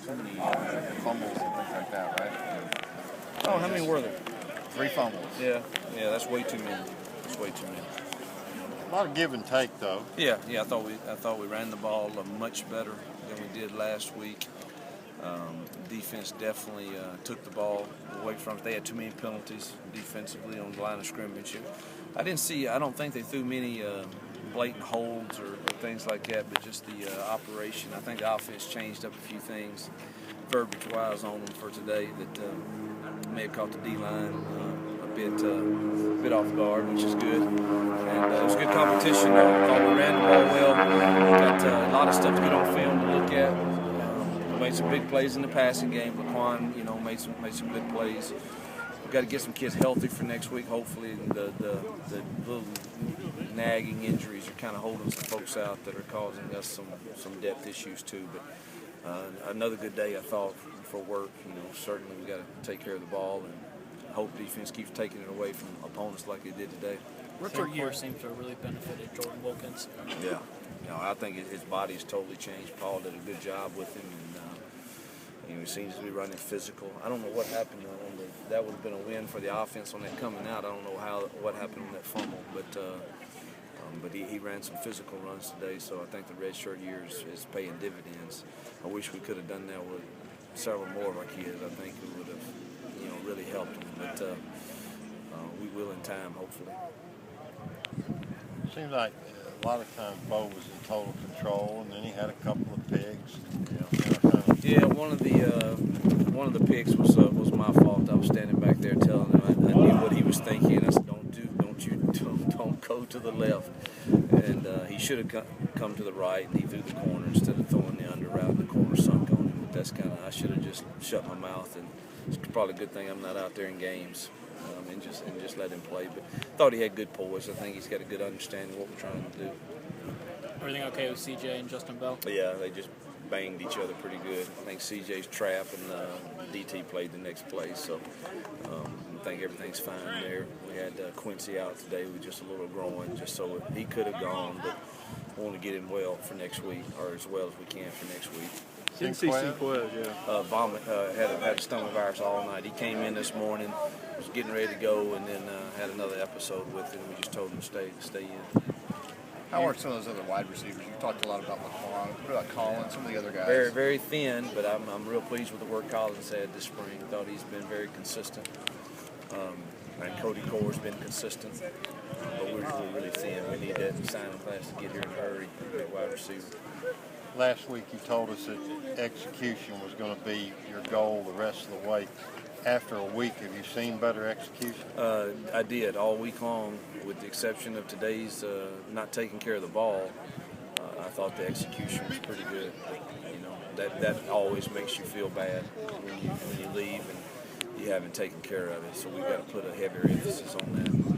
too many fumbles and things like that, right? Oh, how many were there? 3 fumbles. Yeah, that's way too many. That's way too many. A lot of give and take, though. Yeah. I thought we ran the ball much better than we did last week. Defense definitely took the ball away from us. They had too many penalties defensively on the line of scrimmage. I don't think they threw many blatant holds or things like that, but just the operation. I think the offense changed up a few things verbiage-wise on them for today that may have caught the D-line a bit off guard, which is good. And it was good competition. I thought we ran the ball well. Got a lot of stuff to get on film to look at. Made some big plays in the passing game. Laquan, made some good plays. We've got to get some kids healthy for next week. Hopefully, the little nagging injuries are kind of holding some folks out that are causing us some depth issues too. But another good day, I thought, for work. Certainly we got to take care of the ball and hope defense keeps taking it away from opponents like they did today. Rookie year seems to have really benefited Jordan Wilkins. Yeah. I think his body's totally changed. Paul did a good job with him, and he seems to be running physical. I don't know what happened on that would have been a win for the offense on that coming out. I don't know what happened on that fumble, but he ran some physical runs today. So I think the red shirt year is paying dividends. I wish we could have done that with several more of our kids. I think it would have really helped them, but we will in time, hopefully. Seems like a lot of times Bo was in total control, and then he had a couple of picks. Yeah, one of the picks was my fault. I was standing back there telling him I knew what he was thinking. I said, don't go to the left. And he should have come to the right, and he threw the corner instead of throwing the under route. And the corner sunk on him. But I should have just shut my mouth. And it's probably a good thing I'm not out there in games. And just let him play. But thought he had good poise. I think he's got a good understanding of what we're trying to do. Everything okay with CJ and Justin Bell? Yeah, they just banged each other pretty good. I think CJ's trap and DT played the next play, so I think everything's fine there. We had Quincy out today with just a little groin, just so he could have gone, but I want to get him well for next week, or as well as we can for next week. Didn't see Cinquez, yeah. Vomit, had a stomach virus all night. He came in this morning, was getting ready to go, and then had another episode with him. We just told him to stay in. How are some of those other wide receivers? You talked a lot about Laquan. What about Collins, some of the other guys? Very, very thin, but I'm real pleased with the work Collins had this spring. I thought he's been very consistent. And Cody Core's been consistent. But we're really thin. We need that signing class to get here in a hurry, that wide receiver. Last week you told us that execution was going to be your goal the rest of the way. After a week, have you seen better execution? I did all week long, with the exception of today's not taking care of the ball. I thought the execution was pretty good. That always makes you feel bad when you leave and you haven't taken care of it. So we've got to put a heavier emphasis on that.